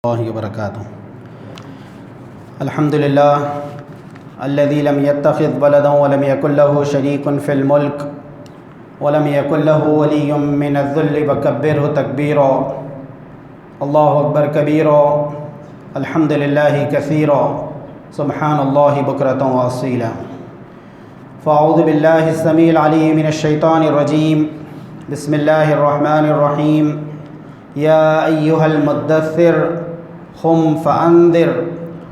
الله وبركاته. الحمد لله الذي لم يتخذ ولدا ولم يكن له شريك في الملك ولم يكن له ولي من الذل وكبره تكبيرا. الله أكبر كبيرا. الحمد لله كثيرا. سبحان الله بكرة وأصيلا. فأعوذ بالله السميع العليم من الشيطان الرجيم. بسم الله الرحمن الرحيم. يا أيها المدثر قم فأنذر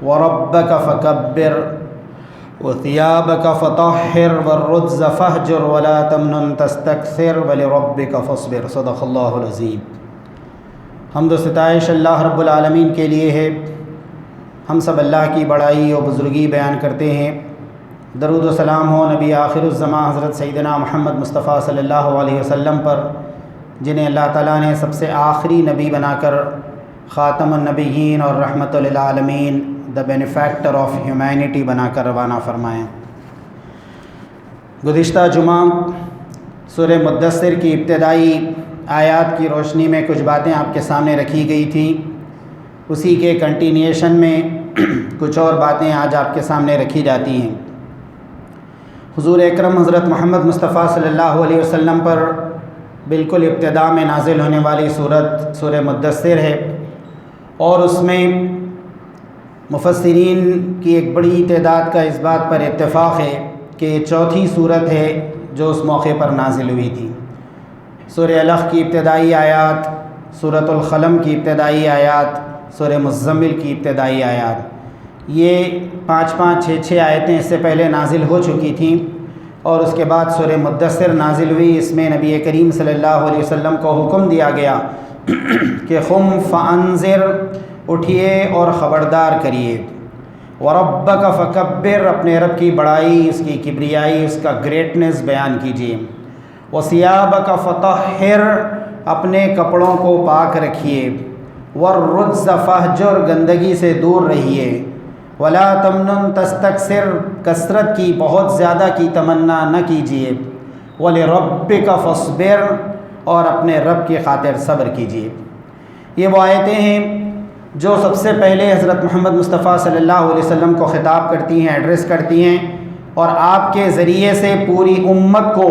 وربك فكبر وثيابك فطهر والرجز فاهجر ولا تمنن تستكثر ولربك فاصبر. صدق اللہ العظیم. حمد و ستائش اللہ رب العالمین کے لیے ہے. ہم سب اللہ کی بڑائی و بزرگی بیان کرتے ہیں. درود و سلام ہو نبی آخر الزماں حضرت سیدنا محمد مصطفیٰ صلی اللہ علیہ وسلم پر، جنہیں اللہ تعالیٰ نے سب سے آخری نبی بنا کر خاتم النبیین اور رحمت للعالمین، دا بینیفیکٹر آف ہیومینٹی بنا کر روانہ فرمائیں. گزشتہ جمعہ سورہ مدثر کی ابتدائی آیات کی روشنی میں کچھ باتیں آپ کے سامنے رکھی گئی تھیں. اسی کے کنٹینیوشن میں کچھ اور باتیں آج آپ کے سامنے رکھی جاتی ہیں. حضور اکرم حضرت محمد مصطفیٰ صلی اللہ علیہ وسلم پر بالکل ابتدا میں نازل ہونے والی سورت سورہ مدثر ہے، اور اس میں مفسرین کی ایک بڑی تعداد کا اس بات پر اتفاق ہے کہ یہ چوتھی سورت ہے جو اس موقع پر نازل ہوئی تھی. سورہ الق کی ابتدائی آیات، سورۃ القلم کی ابتدائی آیات، سورہ مزمل کی ابتدائی آیات، یہ 5 6 آیتیں اس سے پہلے نازل ہو چکی تھیں، اور اس کے بعد سورہ مدثر نازل ہوئی. اس میں نبی کریم صلی اللہ علیہ وسلم کو حکم دیا گیا کہ قم فانذر، اٹھیے اور خبردار کریے. وربک فکبر، اپنے رب کی بڑائی، اس کی کبریائی، اس کا گریٹنس بیان کیجیے. وثیابک فطہر، اپنے کپڑوں کو پاک رکھیے. والرجز فاہجر، گندگی سے دور رہیے. ولا تمنن تستکثر، کثرت کی، بہت زیادہ کی تمنا نہ کیجیے. ولربک فاصبر، اور اپنے رب کی خاطر صبر کیجیے. یہ وہ آیتیں ہیں جو سب سے پہلے حضرت محمد مصطفیٰ صلی اللہ علیہ وسلم کو خطاب کرتی ہیں، ایڈریس کرتی ہیں، اور آپ کے ذریعے سے پوری امت کو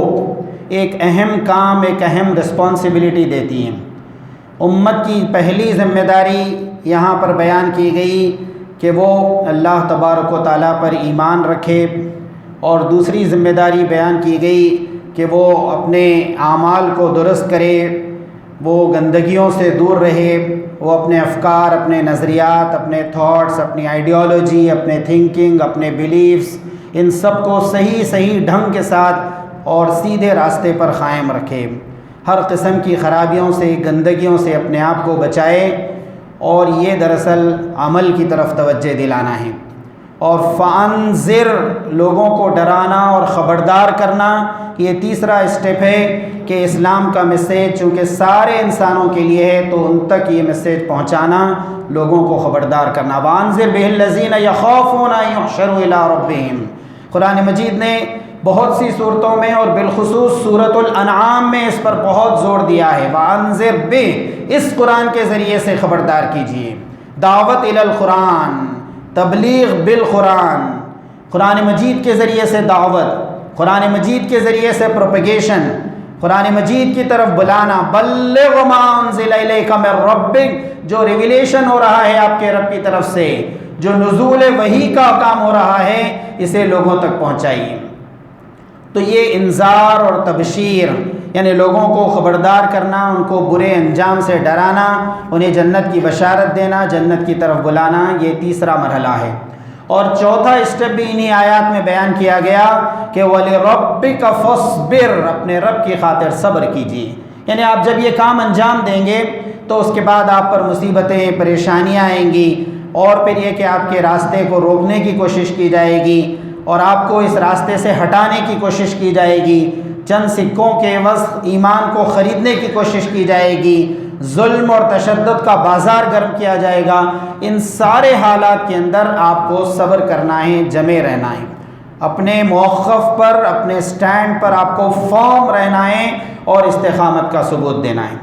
ایک اہم کام، ایک اہم رسپانسبلٹی دیتی ہیں. امت کی پہلی ذمہ داری یہاں پر بیان کی گئی کہ وہ اللہ تبارک و تعالیٰ پر ایمان رکھے، اور دوسری ذمہ داری بیان کی گئی کہ وہ اپنے اعمال کو درست کرے، وہ گندگیوں سے دور رہے، وہ اپنے افکار، اپنے نظریات، اپنے تھاٹس، اپنی آئیڈیالوجی، اپنے تھنکنگ، اپنے بیلیفز، ان سب کو صحیح ڈھنگ کے ساتھ اور سیدھے راستے پر قائم رکھے. ہر قسم کی خرابیوں سے، گندگیوں سے اپنے آپ کو بچائے، اور یہ دراصل عمل کی طرف توجہ دلانا ہے. اور فانذر، لوگوں کو ڈرانا اور خبردار کرنا، یہ تیسرا اسٹیپ ہے کہ اسلام کا میسیج چونکہ سارے انسانوں کے لیے ہے تو ان تک یہ میسیج پہنچانا، لوگوں کو خبردار کرنا. وانذر بہ الذین یخافون ان یحشروا الی ربہم. قرآن مجید نے بہت سی صورتوں میں اور بالخصوص سورۃ الانعام میں اس پر بہت زور دیا ہے. وانذر بہ، اس قرآن کے ذریعے سے خبردار کیجیے. دعوت الی القرآن، تبلیغ بالقرآن، قرآن مجید کے ذریعے سے دعوت، قرآن مجید کے ذریعے سے پروپیگیشن، قرآن مجید کی طرف بلانا. بلغ ما انزل الیک من ربک، جو ریویلیشن ہو رہا ہے آپ کے رب کی طرف سے، جو نزول وحی کا کام ہو رہا ہے، اسے لوگوں تک پہنچائیے. تو یہ انذار اور تبشیر، یعنی لوگوں کو خبردار کرنا، ان کو برے انجام سے ڈرانا، انہیں جنت کی بشارت دینا، جنت کی طرف بلانا، یہ تیسرا مرحلہ ہے. اور چوتھا اسٹیپ بھی انہی آیات میں بیان کیا گیا کہ وَلِرَبِّكَ فَاصْبِرْ، اپنے رب کی خاطر صبر کیجیے. یعنی آپ جب یہ کام انجام دیں گے تو اس کے بعد آپ پر مصیبتیں، پریشانیاں آئیں گی، اور پھر یہ کہ آپ کے راستے کو روکنے کی کوشش کی جائے گی، اور آپ کو اس راستے سے ہٹانے کی کوشش کی جائے گی. چند سکوں کے عوض ایمان کو خریدنے کی کوشش کی جائے گی، ظلم اور تشدد کا بازار گرم کیا جائے گا. ان سارے حالات کے اندر آپ کو صبر کرنا ہے، جمے رہنا ہے، اپنے موقف پر، اپنے سٹینڈ پر آپ کو فرم رہنا ہے اور استقامت کا ثبوت دینا ہے.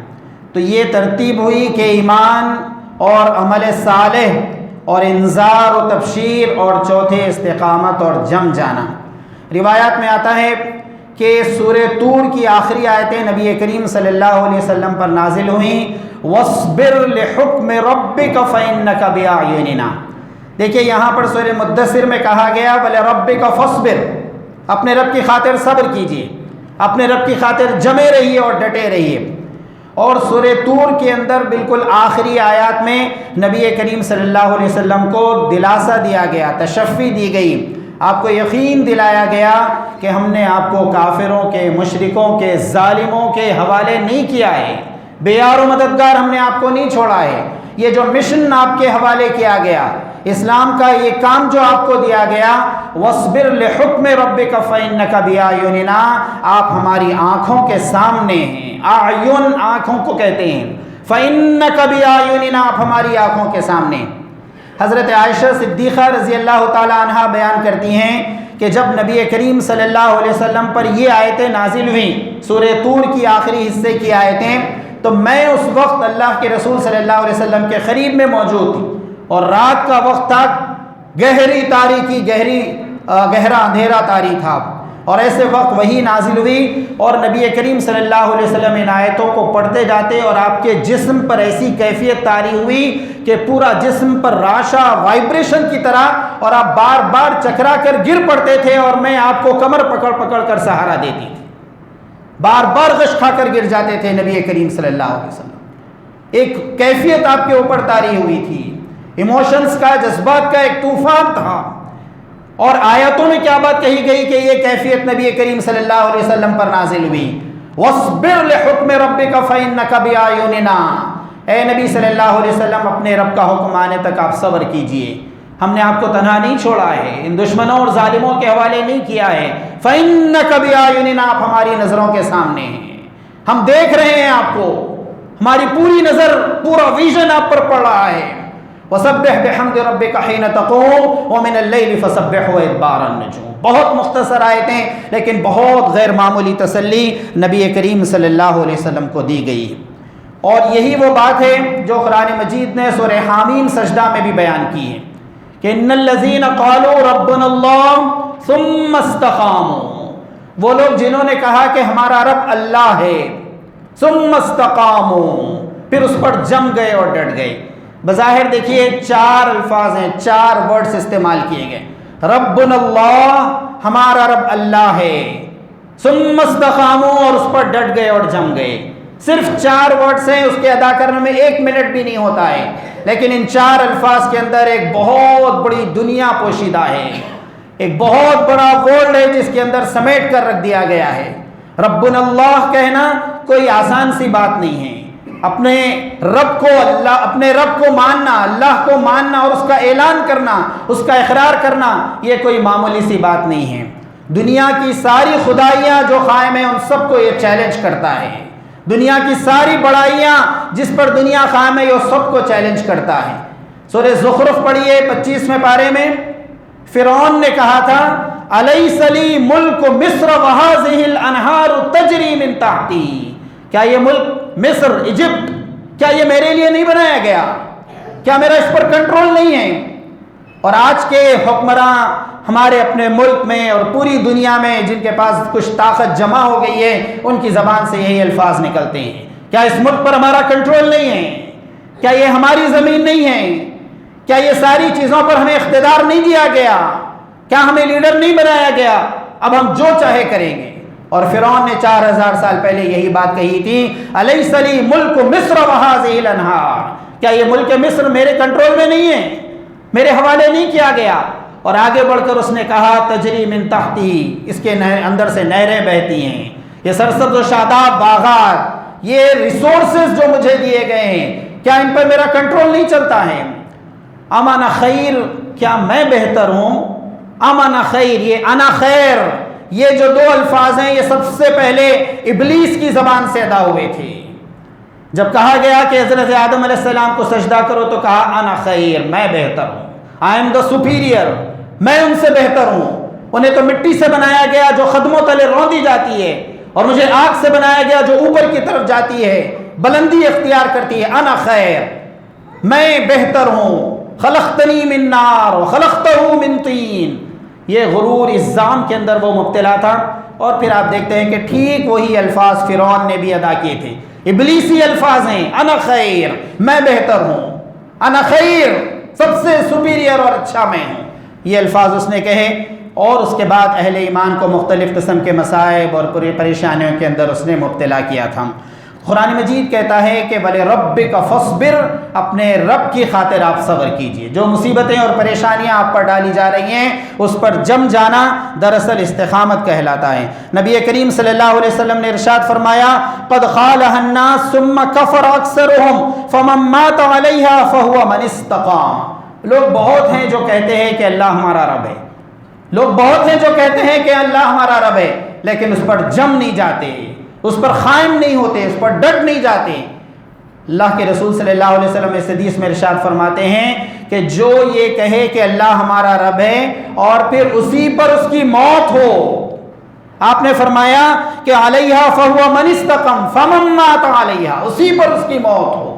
تو یہ ترتیب ہوئی کہ ایمان اور عمل صالح اور انذار و تبشیر، اور چوتھے استقامت اور جم جانا۔ روایات میں آتا ہے کہ سورہ طور کی آخری آیتیں نبی کریم صلی اللہ علیہ وسلم پر نازل ہوئیں، وَاصْبِرْ لِحُكْمِ رَبِّكَ فَإِنَّكَ بِأَعْيُنِنَا۔ دیکھیے یہاں پر سورہ مدثر میں کہا گیا وَلِرَبِّكَ فَاصْبِرْ، اپنے رب کی خاطر صبر کیجیے، اپنے رب کی خاطر جمے رہیے اور ڈٹے رہیے۔ اور سورہ طور کے اندر بالکل آخری آیات میں نبی کریم صلی اللہ علیہ وسلم کو دلاسا دیا گیا، تشفی دی گئی، آپ کو یقین دلایا گیا کہ ہم نے آپ کو کافروں کے، مشرکوں کے، ظالموں کے حوالے نہیں کیا ہے، بے یار و مددگار ہم نے آپ کو نہیں چھوڑا ہے۔ یہ جو مشن آپ کے حوالے کیا گیا، اسلام کا یہ کام جو آپ کو دیا گیا، وَاصْبِرْ لِحُكْمِ رَبِّكَ فَإِنَّكَ بِأَعْيُنِنَا، آپ ہماری آنکھوں کے سامنے ہیں۔ اعین آنکھوں کو کہتے ہیں، فَإِنَّكَ بِأَعْيُنِنَا، آپ ہماری آنکھوں کے سامنے۔ حضرت عائشہ صدیقہ رضی اللہ تعالی عنہا بیان کرتی ہیں کہ جب نبی کریم صلی اللہ علیہ وسلم پر یہ آیتیں نازل ہوئیں، سورہ طور کی آخری حصے کی آیتیں، تو میں اس وقت اللہ کے رسول صلی اللہ علیہ وسلم کے قریب میں موجود تھی، اور رات کا وقت تھا، گہری تاریکی، گہرا اندھیرا طاری تھا، اور ایسے وقت وہی نازل ہوئی، اور نبی کریم صلی اللہ علیہ وسلم ان آیتوں کو پڑھتے جاتے، اور آپ کے جسم پر ایسی کیفیت طاری ہوئی کہ پورا جسم پر راشا، وائبریشن کی طرح، اور آپ بار بار چکرا کر گر پڑتے تھے، اور میں آپ کو کمر پکڑ پکڑ کر سہارا دیتی تھی، بار بار غش کھا کر گر جاتے تھے نبی کریم صلی اللہ علیہ وسلم۔ ایک کیفیت آپ کے اوپر طاری ہوئی تھی، ایموشنز کا، جذبات کا ایک طوفان تھا، اور آیتوں میں کیا بات کہی گئی کہ یہ کیفیت نبی کریم صلی اللہ علیہ وسلم پر نازل ہوئی، وَاصْبِرْ لِحُكْمِ رَبِّكَ فَإِنَّكَ بِأَعْيُنِنَا۔ اے نبی صلی اللہ علیہ وسلم، اپنے رب کا حکم آنے تک آپ صبر کیجئے، ہم نے آپ کو تنہا نہیں چھوڑا ہے، ان دشمنوں اور ظالموں کے حوالے نہیں کیا ہے۔ فَإِنَّكَ بِأَعْيُنِنَا، آپ ہماری نظروں کے سامنے ہیں، ہم دیکھ رہے ہیں آپ کو، ہماری پوری نظر، پورا ویژن آپ پر پڑ رہا ہے۔ وَسَبِّحْ بِحَمْدِ رَبِّكَ حِينَ تَقُومُ وَمِنَ اللَّيْلِ فَسَبِّحْهُ وَإِدْبَارَ النُّجُومِ۔ بہت مختصر آیتیں، لیکن بہت غیر معمولی تسلی نبی کریم صلی اللہ علیہ وسلم کو دی گئی، اور یہی وہ بات ہے جو قرآن مجید نے سورہ حامیم سجدہ میں بھی بیان کی ہے کہ ان الذین قالوا ربنا اللہ ثم استقاموا، وہ لوگ جنہوں نے کہا کہ ہمارا رب اللہ ہے، ثم استقاموا، پھر اس پر جم گئے اور ڈٹ گئے۔ بظاہر دیکھیے 4 الفاظ ہیں، 4 ورڈز استعمال کیے گئے، ربنا اللہ، ہمارا رب اللہ ہے، ثم استقاموا، اور اس پر ڈٹ گئے اور جم گئے۔ صرف 4 ورڈز ہیں، اس کے ادا کرنے میں 1 منٹ بھی نہیں ہوتا ہے، لیکن ان 4 الفاظ کے اندر ایک بہت بڑی دنیا پوشیدہ ہے، ایک بہت بڑا ورلڈ ہے جس کے اندر سمیٹ کر رکھ دیا گیا ہے۔ ربنا اللہ کہنا کوئی آسان سی بات نہیں ہے، اپنے رب کو، اللہ، اپنے رب کو ماننا، اللہ کو ماننا اور اس کا اعلان کرنا، اس کا اقرار کرنا، یہ کوئی معمولی سی بات نہیں ہے۔ دنیا کی ساری خدائیاں جو قائم ہیں ان سب کو یہ چیلنج کرتا ہے، دنیا کی ساری بڑائیاں جس پر دنیا قائم ہے یہ سب کو چیلنج کرتا ہے۔ سورہ زخرف پڑھیے 25ویں پارے میں، فرعون نے کہا تھا الیس لی ملک مصر وہذہ الانہار تجری من تحتی، کیا یہ ملک مصر، ایجپٹ، کیا یہ میرے لیے نہیں بنایا گیا؟ کیا میرا اس پر کنٹرول نہیں ہے؟ اور آج کے حکمراں ہمارے اپنے ملک میں اور پوری دنیا میں جن کے پاس کچھ طاقت جمع ہو گئی ہے، ان کی زبان سے یہی الفاظ نکلتے ہیں، کیا اس ملک پر ہمارا کنٹرول نہیں ہے؟ کیا یہ ہماری زمین نہیں ہے؟ کیا یہ ساری چیزوں پر ہمیں اقتدار نہیں دیا گیا؟ کیا ہمیں لیڈر نہیں بنایا گیا؟ اب ہم جو چاہے کریں گے۔ اور فرعون نے 4000 سال پہلے یہی بات کہی تھی، الیس لی ملک مصر وہذہ الانہار، کیا یہ ملک مصر میرے کنٹرول میں نہیں ہے، میرے حوالے نہیں کیا گیا؟ اور آگے بڑھ کر اس نے کہا تجری من تحتی، اس کے اندر سے نہریں بہتی ہیں، یہ سرسبز و شاداب باغات، یہ ریسورسز جو مجھے دیے گئے ہیں، کیا ان پر میرا کنٹرول نہیں چلتا ہے؟ امن خیر، کیا میں بہتر ہوں؟ امن خیر، یہ انا خیر، یہ جو 2 الفاظ ہیں یہ سب سے پہلے ابلیس کی زبان سے ادا ہوئے تھے۔ جب کہا گیا کہ حضرت آدم علیہ السلام کو سجدہ کرو تو کہا انا خیر، میں بہتر ہوں، آئی ایم دا سپیریئر، میں ان سے بہتر ہوں۔ انہیں تو مٹی سے بنایا گیا جو قدموں تلے روندی جاتی ہے، اور مجھے آگ سے بنایا گیا جو اوپر کی طرف جاتی ہے، بلندی اختیار کرتی ہے، انا خیر۔ میں بہتر ہوں، خلقتنی من نار و خلقتہ من طین، یہ غرور الزام کے اندر وہ مبتلا تھا۔ اور پھر آپ دیکھتے ہیں کہ ٹھیک وہی الفاظ فرعون نے بھی ادا کیے تھے، ابلیسی الفاظ ہیں، انا خیر، میں بہتر ہوں، انا خیر، سب سے سپیریئر اور اچھا میں ہوں، یہ الفاظ اس نے کہے۔ اور اس کے بعد اہل ایمان کو مختلف قسم کے مصائب اور پریشانیوں کے اندر اس نے مبتلا کیا تھا۔ قرآن مجید کہتا ہے کہ وَلِرَبِّكَ فَاصْبِرْ، اپنے رب کی خاطر آپ صبر کیجئے۔ جو مصیبتیں اور پریشانیاں آپ پر ڈالی جا رہی ہیں اس پر جم جانا دراصل استقامت کہلاتا ہے۔ نبی کریم صلی اللہ علیہ وسلم نے ارشاد فرمایا قد خالها الناس ثم كفر اکثرهم فمن مات علیها فهو من استقام۔ لوگ بہت ہیں جو کہتے ہیں کہ اللہ ہمارا رب ہے، لوگ بہت ہیں جو کہتے ہیں کہ اللہ ہمارا رب ہے، لیکن اس پر جم نہیں جاتے، اس پر قائم نہیں ہوتے، اس پر ڈٹ نہیں جاتے۔ اللہ کے رسول صلی اللہ علیہ وسلم اس حدیث میں ارشاد فرماتے ہیں کہ جو یہ کہے کہ اللہ ہمارا رب ہے اور پھر اسی پر اس کی موت ہو، آپ نے فرمایا کہ علیہا فہو من استقم فمن مات علیہا، اسی پر اس کی موت ہو،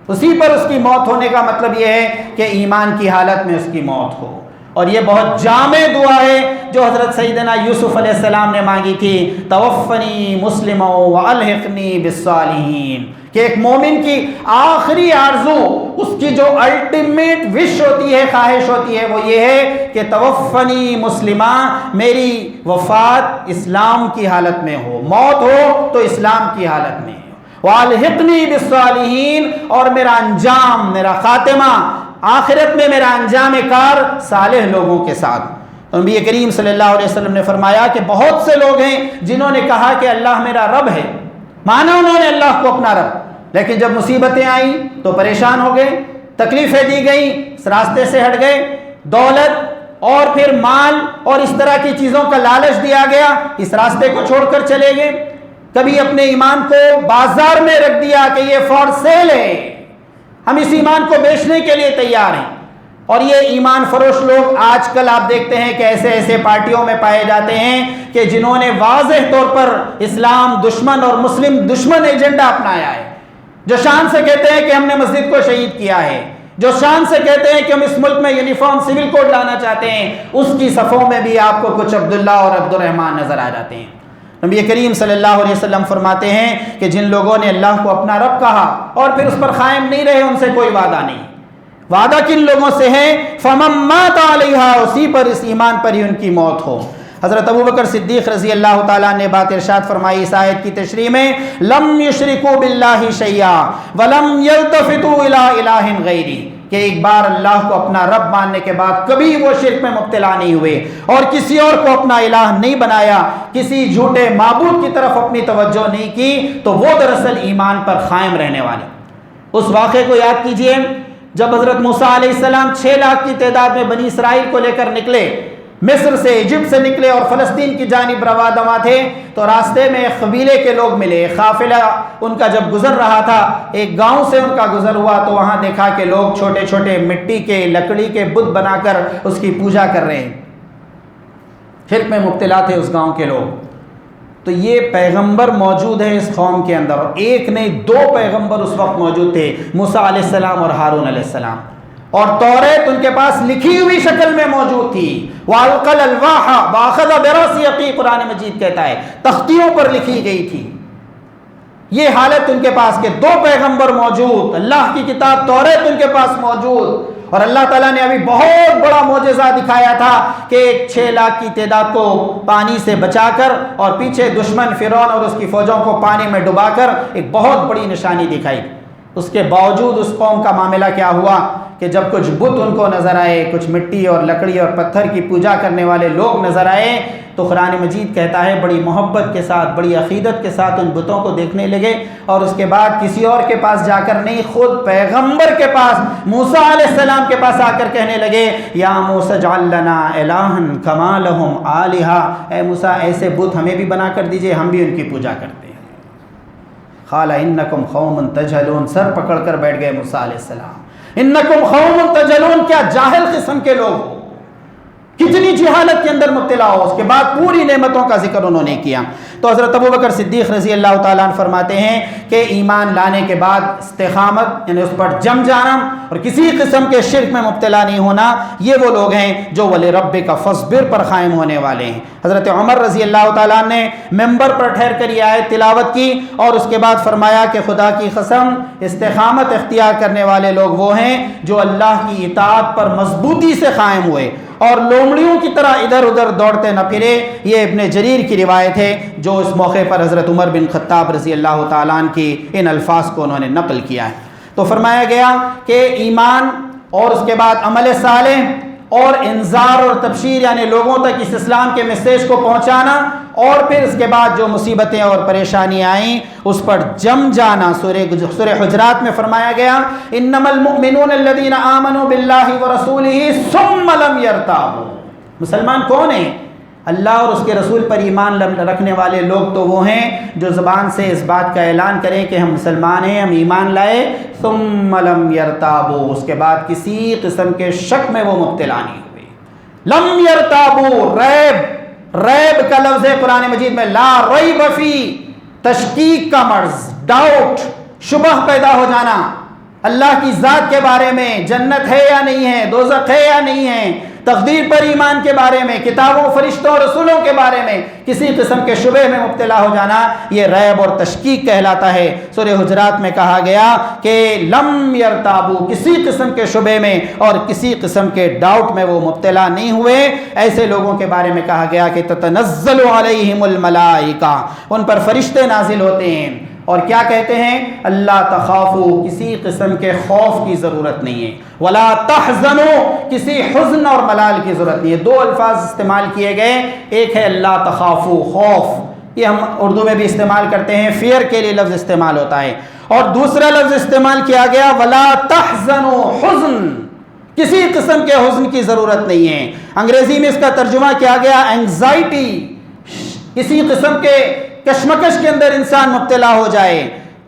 اسی پر اس کی موت ہونے کا مطلب یہ ہے کہ ایمان کی حالت میں اس کی موت ہو۔ اور یہ بہت جامع دعا ہے جو حضرت سیدنا یوسف علیہ السلام نے مانگی تھی، توفنی مسلما والحقنی بالصالحین، کہ ایک مومن کی آخری آرزو، اس کی جو الٹیمیٹ وش ہوتی ہے، خواہش ہوتی ہے، وہ یہ ہے کہ توفنی مسلما، میری وفات اسلام کی حالت میں ہو، موت ہو تو اسلام کی حالت میں، والحقنی بالصالحین، اور میرا انجام، میرا خاتمہ، آخرت میں میرا انجام کار صالح لوگوں کے ساتھ۔ نبی کریم صلی اللہ علیہ وسلم نے فرمایا کہ بہت سے لوگ ہیں جنہوں نے کہا کہ اللہ میرا رب ہے، مانا انہوں نے اللہ کو اپنا رب، لیکن جب مصیبتیں آئیں تو پریشان ہو گئے، تکلیفیں دی گئیں، اس راستے سے ہٹ گئے، دولت اور پھر مال اور اس طرح کی چیزوں کا لالچ دیا گیا، اس راستے کو چھوڑ کر چلے گئے۔ کبھی اپنے ایمان کو بازار میں رکھ دیا کہ یہ فار سیل ہے، ہم اس ایمان کو بیچنے کے لیے تیار ہیں۔ اور یہ ایمان فروش لوگ آج کل آپ دیکھتے ہیں کہ ایسے ایسے پارٹیوں میں پائے جاتے ہیں کہ جنہوں نے واضح طور پر اسلام دشمن اور مسلم دشمن ایجنڈا اپنایا ہے، جو شان سے کہتے ہیں کہ ہم نے مسجد کو شہید کیا ہے، جو شان سے کہتے ہیں کہ ہم اس ملک میں یونیفارم سول کوڈ لانا چاہتے ہیں، اس کی صفوں میں بھی آپ کو کچھ عبداللہ اور عبد الرحمن نظر آ جاتے ہیں۔ نبی کریم صلی اللہ علیہ وسلم فرماتے ہیں کہ جن لوگوں نے اللہ کو اپنا رب کہا اور پھر اس پر قائم نہیں رہے، ان سے کوئی وعدہ نہیں۔ وعدہ کن لوگوں سے ہے؟ فَمَن مَّاتَ عَلَيْهَا، اسی پر، اس ایمان پر ہی ان کی موت ہو۔ حضرت ابوبکر صدیق رضی اللہ تعالیٰ نے بات ارشاد فرمائی اس آیت کی تشریح میں، لَمْ يُشْرِكُوا بِاللَّهِ شَيْئًا وَلَمْ يَلْتَفِتُوا إِلَىٰ إِلَٰهٍ غَيْرِهِ، کہ ایک بار اللہ کو اپنا رب ماننے کے بعد کبھی وہ شرک میں مبتلا نہیں ہوئے اور کسی اور کو اپنا الہ نہیں بنایا، کسی جھوٹے معبود کی طرف اپنی توجہ نہیں کی، تو وہ دراصل ایمان پر قائم رہنے والے۔ اس واقعے کو یاد کیجئے جب حضرت موسیٰ علیہ السلام 6 لاکھ کی تعداد میں بنی اسرائیل کو لے کر نکلے، مصر سے، ایجپٹ سے نکلے اور فلسطین کی جانب رواں دواں تھے، تو راستے میں ایک قبیلے کے لوگ ملے، قافلہ ان کا جب گزر رہا تھا، ایک گاؤں سے ان کا گزر ہوا تو وہاں دیکھا کہ لوگ چھوٹے چھوٹے مٹی کے، لکڑی کے بت بنا کر اس کی پوجا کر رہے ہیں، شرک میں مبتلا تھے اس گاؤں کے لوگ۔ تو یہ پیغمبر موجود ہے اس قوم کے اندر، اور ایک نہیں 2 پیغمبر اس وقت موجود تھے، موسیٰ علیہ السلام اور ہارون علیہ السلام، اور توریت ان کے پاس لکھی ہوئی شکل میں موجود تھی۔ وَأَلْقَى الْأَلْوَاحَ وَأَخَذَ بِرَأْسِ يَقِينُ، قرآن مجید کہتا ہے تختیوں پر لکھی گئی تھی۔ یہ حالت ان کے پاس کہ 2 پیغمبر موجود، اللہ کی کتاب توریت ان کے پاس موجود، اور اللہ تعالیٰ نے ابھی بہت بڑا معجزہ دکھایا تھا کہ 6 لاکھ کی تعداد کو پانی سے بچا کر اور پیچھے دشمن فرعون اور اس کی فوجوں کو پانی میں ڈبا کر ایک بہت بڑی نشانی دکھائی۔ اس کے باوجود اس قوم کا معاملہ کیا ہوا کہ جب کچھ بت ان کو نظر آئے، کچھ مٹی اور لکڑی اور پتھر کی پوجا کرنے والے لوگ نظر آئے، تو قرآن مجید کہتا ہے بڑی محبت کے ساتھ، بڑی عقیدت کے ساتھ ان بتوں کو دیکھنے لگے، اور اس کے بعد کسی اور کے پاس جا کر نہیں، خود پیغمبر کے پاس، موسیٰ علیہ السلام کے پاس آ کر کہنے لگے، یا موسیٰ اجعل لنا الہا کما لہم آلہہ، اے موسیٰ ایسے بت ہمیں بھی بنا کر دیجئے، ہم بھی ان کی پوجا کرتے ہیں۔ قال انکم قوم تجہلون، سر پکڑ کر بیٹھ گئے موسیٰ علیہ السلام، انکم قوم تجہلون، کیا جاہل قسم کے لوگ ہو، کتنی جہالت کے اندر مبتلا ہو، اس کے بعد پوری نعمتوں کا ذکر انہوں نے کیا۔ تو حضرت ابوبکر صدیق رضی اللہ تعالیٰ عنہ فرماتے ہیں کہ ایمان لانے کے بعد استقامت یعنی اس پر جم جانا اور کسی قسم کے شرک میں مبتلا نہیں ہونا، یہ وہ لوگ ہیں جو وَلِرَبِّكَ فَاصْبِرْ پر قائم ہونے والے ہیں۔ حضرت عمر رضی اللہ تعالیٰ عنہ نے ممبر پر ٹھہر کر یہ آیت تلاوت کی اور اس کے بعد فرمایا کہ خدا کی قسم استقامت اختیار کرنے والے لوگ وہ ہیں جو اللہ کی اطاعت پر مضبوطی سے قائم ہوئے اور لومڑیوں کی طرح ادھر ادھر دوڑتے نہ پھرے۔ یہ ابن جریر کی روایت ہے جو اس موقع پر حضرت عمر بن خطاب رضی اللہ تعالیٰ عنہ کی ان الفاظ کو انہوں نے نقل کیا ہے۔ تو فرمایا گیا کہ ایمان اور اس کے بعد عمل صالح اور انذار اور تبشیر یعنی لوگوں تک اس اسلام کے میسیج کو پہنچانا اور پھر اس کے بعد جو مصیبتیں اور پریشانیاں آئیں اس پر جم جانا۔ سورہ حجرات میں فرمایا گیا انما المؤمنون الذین آمنوا باللہ ورسولہ ثم لم یرتابوا۔ مسلمان کون ہیں؟ اللہ اور اس کے رسول پر ایمان رکھنے والے لوگ تو وہ ہیں جو زبان سے اس بات کا اعلان کریں کہ ہم مسلمان ہیں، ہم ایمان لائے، ثم لم یرتابوا، اس کے بعد کسی قسم کے شک میں وہ مبتلا نہیں ہوئے۔ لم یرتابوا، ریب کا لفظ ہے قرآن مجید میں، لا ریب فی، تشکیک کا مرض، ڈاؤٹ، شبہ پیدا ہو جانا اللہ کی ذات کے بارے میں، جنت ہے یا نہیں ہے، دوزخ ہے یا نہیں ہے، تقدیر پر ایمان کے بارے میں، کتابوں، فرشتوں، رسولوں کے بارے میں کسی قسم کے شبہ میں مبتلا ہو جانا، یہ ریب اور تشکیک کہلاتا ہے۔ سورہ حجرات میں کہا گیا کہ لم یرتابو، کسی قسم کے شبہ میں اور کسی قسم کے ڈاؤٹ میں وہ مبتلا نہیں ہوئے۔ ایسے لوگوں کے بارے میں کہا گیا کہ تتنزل علیہم الملائکہ، ان پر فرشتے نازل ہوتے ہیں اور کیا کہتے ہیں؟ اللہ تخافو، کسی قسم کے خوف کی ضرورت نہیں ہے، ولا تحزنو، کسی حزن اور ملال کی ضرورت نہیں ہے۔ دو الفاظ استعمال کیے گئے، ایک ہے اللہ تخافو، خوف، یہ ہم اردو میں بھی استعمال کرتے ہیں، فیئر کے لیے لفظ استعمال ہوتا ہے، اور دوسرا لفظ استعمال کیا گیا ولا تحزنو، حزن، کسی قسم کے حزن کی ضرورت نہیں ہے۔ انگریزی میں اس کا ترجمہ کیا گیا اینگزائٹی، کسی قسم کے کشمکش کے اندر انسان مبتلا ہو جائے،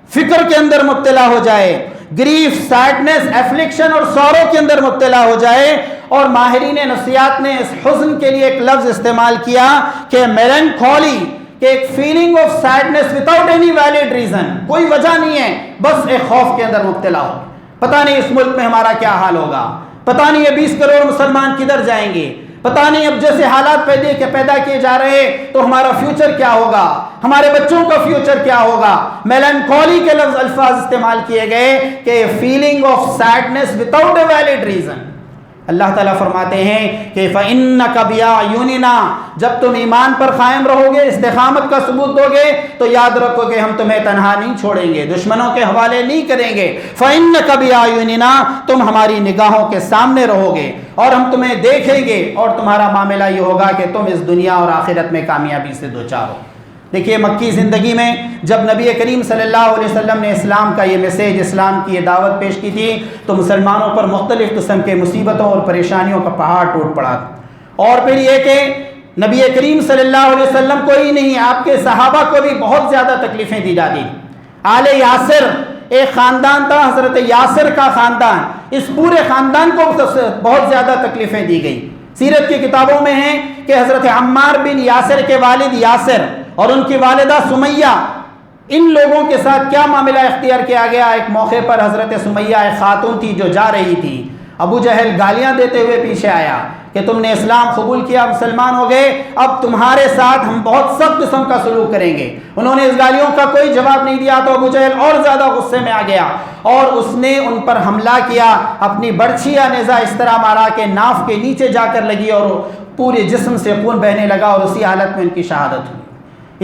فکر کے اندر مبتلا ہو جائے، گریف، سیڈنس، ایفلکشن اور سورو کے اندر مبتلا ہو جائے۔ اور ماہرین نفسیات نے اس حزن کے لیے ایک لفظ استعمال کیا کہ میلنکھولی، کہ ایک feeling of sadness without any valid reason, کوئی وجہ نہیں ہے، بس ایک خوف کے اندر مبتلا ہو، پتہ نہیں اس ملک میں ہمارا کیا حال ہوگا، پتہ نہیں یہ 20 کروڑ مسلمان کدھر جائیں گے، پتہ نہیں اب جیسے حالات پیدا کیے جا رہے تو ہمارا فیوچر کیا ہوگا، ہمارے بچوں کا فیوچر کیا ہوگا۔ میلنکھولی کے لفظ الفاظ استعمال کیے گئے کہ feeling of sadness without a valid reason. اللہ تعالیٰ فرماتے ہیں کہ فَإِنَّكَ بِأَعْيُنِنَا، جب تم ایمان پر قائم رہو گے، استقامت کا ثبوت دو گے تو یاد رکھو کہ ہم تمہیں تنہا نہیں چھوڑیں گے، دشمنوں کے حوالے نہیں کریں گے۔ فَإِنَّكَ بِأَعْيُنِنَا، تم ہماری نگاہوں کے سامنے رہو گے اور ہم تمہیں دیکھیں گے، اور تمہارا معاملہ یہ ہوگا کہ تم اس دنیا اور آخرت میں کامیابی سے دوچار ہو۔ دیکھیے مکی زندگی میں جب نبی کریم صلی اللہ علیہ وسلم نے اسلام کا یہ میسیج، اسلام کی یہ دعوت پیش کی تھی تو مسلمانوں پر مختلف قسم کے مصیبتوں اور پریشانیوں کا پہاڑ ٹوٹ پڑا، اور پھر یہ کہ نبی کریم صلی اللہ علیہ وسلم کو ہی نہیں، آپ کے صحابہ کو بھی بہت زیادہ تکلیفیں دی جاتی۔ آل یاسر ایک خاندان تھا، حضرت یاسر کا خاندان، اس پورے خاندان کو بہت زیادہ تکلیفیں دی گئی۔ سیرت کی کتابوں میں ہیں کہ حضرت عمار بن یاسر کے والد یاسر اور ان کی والدہ سمیہ، ان لوگوں کے ساتھ کیا معاملہ اختیار کیا گیا۔ ایک موقع پر حضرت سمیہ ایک خاتون تھی جو جا رہی تھی، ابو جہل گالیاں دیتے ہوئے پیچھے آیا کہ تم نے اسلام قبول کیا، مسلمان ہو گئے، اب تمہارے ساتھ ہم بہت سخت قسم کا سلوک کریں گے۔ انہوں نے اس گالیوں کا کوئی جواب نہیں دیا تو ابو جہل اور زیادہ غصے میں آ گیا اور اس نے ان پر حملہ کیا، اپنی برچھی یا نیزہ اس طرح مارا کہ ناف کے نیچے جا کر لگی اور پورے جسم سے خون بہنے لگا، اور اسی حالت میں ان کی شہادت ہوئی۔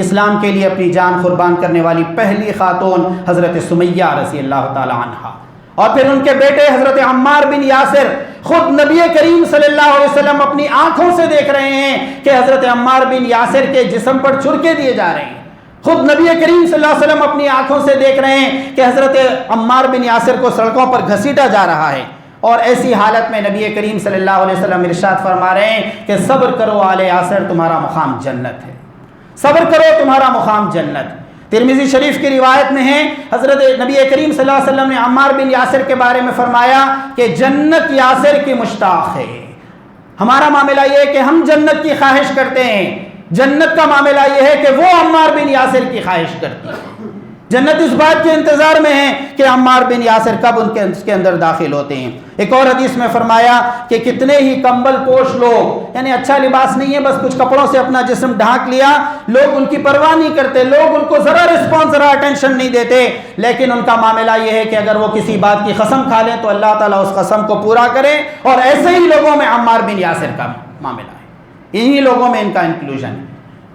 اسلام کے لیے اپنی جان قربان کرنے والی پہلی خاتون حضرت سمیہ رضی اللہ تعالی عنہا، اور پھر ان کے بیٹے حضرت عمار بن یاسر، خود نبی کریم صلی اللہ علیہ وسلم اپنی آنکھوں سے دیکھ رہے ہیں کہ حضرت عمار بن یاسر کے جسم پر چھڑکے دیے جا رہے ہیں، خود نبی کریم صلی اللہ علیہ وسلم اپنی آنکھوں سے دیکھ رہے ہیں کہ حضرت عمار بن یاسر کو سڑکوں پر گھسیٹا جا رہا ہے، اور ایسی حالت میں نبی کریم صلی اللہ علیہ وسلم ارشاد فرما رہے ہیں کہ صبر کرو آل یاسر، تمہارا مقام جنت ہے، صبر کرو تمہارا مقام جنت۔ ترمذی شریف کی روایت میں ہے حضرت نبی کریم صلی اللہ علیہ وسلم نے عمار بن یاسر کے بارے میں فرمایا کہ جنت یاسر کی مشتاق ہے۔ ہمارا معاملہ یہ ہے کہ ہم جنت کی خواہش کرتے ہیں، جنت کا معاملہ یہ ہے کہ وہ عمار بن یاسر کی خواہش کرتی ہے۔ جنت اس بات کے انتظار میں ہے کہ عمار بن یاسر کب اس کے اندر داخل ہوتے ہیں۔ ایک اور حدیث میں فرمایا کہ کتنے ہی کمبل پوش لوگ، یعنی اچھا لباس نہیں ہے، بس کچھ کپڑوں سے اپنا جسم ڈھانک لیا، لوگ ان کی پرواہ نہیں کرتے، لوگ ان کو ذرا رسپانس، ذرا اٹینشن نہیں دیتے، لیکن ان کا معاملہ یہ ہے کہ اگر وہ کسی بات کی قسم کھا لیں تو اللہ تعالیٰ اس قسم کو پورا کرے، اور ایسے ہی لوگوں میں عمار بن یاسر کا معاملہ ہے، انہی لوگوں میں ان کا انکلوژن ہے۔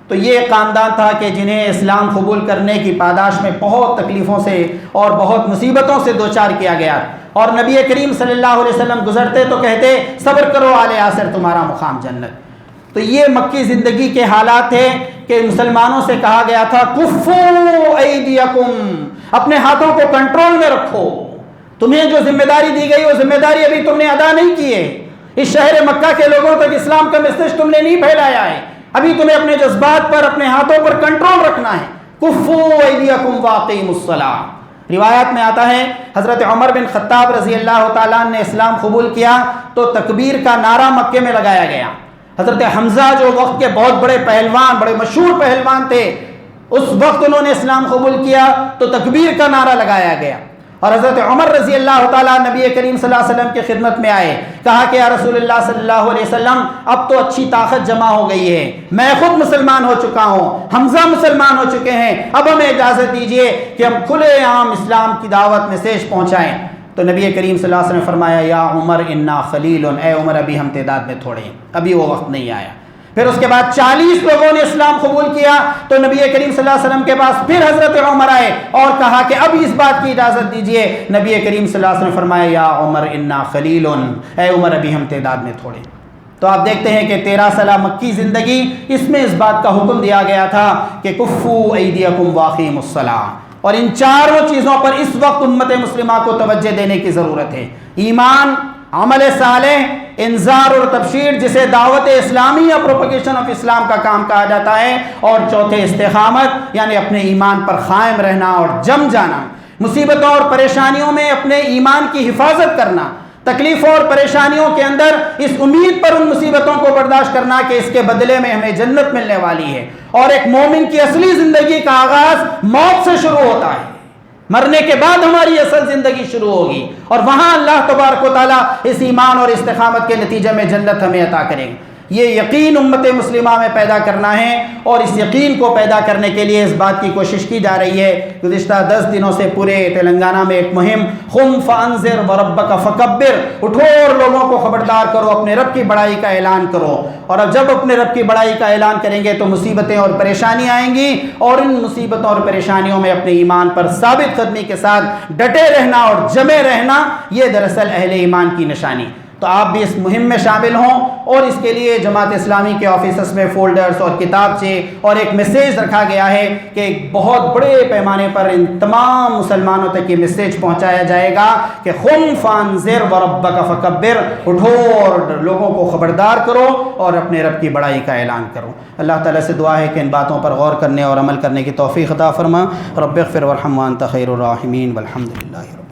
تو یہ ایک خاندان تھا کہ جنہیں اسلام قبول کرنے کی پاداش میں بہت تکلیفوں سے اور بہت مصیبتوں سے دوچار کیا گیا، اور نبی کریم صلی اللہ علیہ وسلم گزرتے تو کہتے صبر کرو آل یاسر، تمہارا مقام جنت۔ تو یہ مکی زندگی کے حالات تھے کہ مسلمانوں سے کہا گیا تھا کفو ایدیکم، اپنے ہاتھوں کو کنٹرول میں رکھو، تمہیں جو ذمہ داری دی گئی وہ ذمہ داری ابھی تم نے ادا نہیں کی ہے، اس شہر مکہ کے لوگوں تک اسلام کا میسج تم نے نہیں پھیلایا ہے، ابھی تمہیں اپنے جذبات پر، اپنے ہاتھوں پر کنٹرول رکھنا ہے۔ کفو ایدیکم واقیموا الصلاۃ۔ روایات میں آتا ہے حضرت عمر بن خطاب رضی اللہ تعالیٰ نے اسلام قبول کیا تو تکبیر کا نعرہ مکے میں لگایا گیا۔ حضرت حمزہ جو وقت کے بہت بڑے پہلوان، بڑے مشہور پہلوان تھے، اس وقت انہوں نے اسلام قبول کیا تو تکبیر کا نعرہ لگایا گیا، اور حضرت عمر رضی اللہ تعالیٰ نبی کریم صلی اللہ علیہ وسلم کی خدمت میں آئے، کہا کہ یا رسول اللہ صلی اللہ علیہ وسلم اب تو اچھی طاقت جمع ہو گئی ہے، میں خود مسلمان ہو چکا ہوں، حمزہ مسلمان ہو چکے ہیں، اب ہمیں اجازت دیجئے کہ ہم کھلے عام اسلام کی دعوت میسیج پہنچائیں۔ تو نبی کریم صلی اللہ علیہ وسلم نے فرمایا یا عمر انا خلیل، اے عمر ابھی ہم تعداد میں تھوڑے ہیں، ابھی وہ وقت نہیں آیا۔ پھر اس کے بعد 40 لوگوں نے اسلام قبول کیا تو نبی کریم صلی اللہ علیہ وسلم کے پاس پھر حضرت عمر آئے اور کہا کہ اب اس بات کی اجازت دیجئے۔ نبی کریم صلی اللہ علیہ وسلم نے فرمایا یا عمر انا خلیل، اے عمر ابھی ہم تعداد میں تھوڑے۔ تو آپ دیکھتے ہیں کہ 13 سالہ مکی زندگی، اس میں اس بات کا حکم دیا گیا تھا کہ کفو ایدیکم واقیموا الصلاۃ، اور ان چاروں چیزوں پر اس وقت امت مسلمہ کو توجہ دینے کی ضرورت ہے۔ ایمان، عمل صالح، انذار اور تبشیر جسے دعوت اسلامی یا پروپیگیشن آف اسلام کا کام کہا جاتا ہے، اور چوتھے استقامت یعنی اپنے ایمان پر قائم رہنا اور جم جانا، مصیبتوں اور پریشانیوں میں اپنے ایمان کی حفاظت کرنا، تکلیفوں اور پریشانیوں کے اندر اس امید پر ان مصیبتوں کو برداشت کرنا کہ اس کے بدلے میں ہمیں جنت ملنے والی ہے۔ اور ایک مومن کی اصلی زندگی کا آغاز موت سے شروع ہوتا ہے، مرنے کے بعد ہماری اصل زندگی شروع ہوگی، اور وہاں اللہ تبارک و تعالیٰ اس ایمان اور استقامت کے نتیجے میں جنت ہمیں عطا کریں گے۔ یہ یقین امت مسلمہ میں پیدا کرنا ہے، اور اس یقین کو پیدا کرنے کے لیے اس بات کی کوشش کی جا رہی ہے۔ گزشتہ 10 دنوں سے پورے تلنگانہ میں ایک مہم قم فانذر وربک فکبر، اٹھو اور لوگوں کو خبردار کرو، اپنے رب کی بڑائی کا اعلان کرو، اور اب جب اپنے رب کی بڑائی کا اعلان کریں گے تو مصیبتیں اور پریشانیاں آئیں گی، اور ان مصیبتوں اور پریشانیوں میں اپنے ایمان پر ثابت قدمی کے ساتھ ڈٹے رہنا اور جمے رہنا، یہ دراصل اہل ایمان کی نشانی۔ تو آپ بھی اس مہم میں شامل ہوں، اور اس کے لیے جماعت اسلامی کے آفیسز میں فولڈرز اور کتابچے اور ایک میسیج رکھا گیا ہے کہ ایک بہت بڑے پیمانے پر ان تمام مسلمانوں تک یہ میسیج پہنچایا جائے گا کہ قم فانذر وربک فکبر، اٹھو اور لوگوں کو خبردار کرو اور اپنے رب کی بڑائی کا اعلان کرو۔ اللہ تعالیٰ سے دعا ہے کہ ان باتوں پر غور کرنے اور عمل کرنے کی توفیق عطا فرما۔ رب اغفر وارحم وانت خیر الراحمین والحمد للہ۔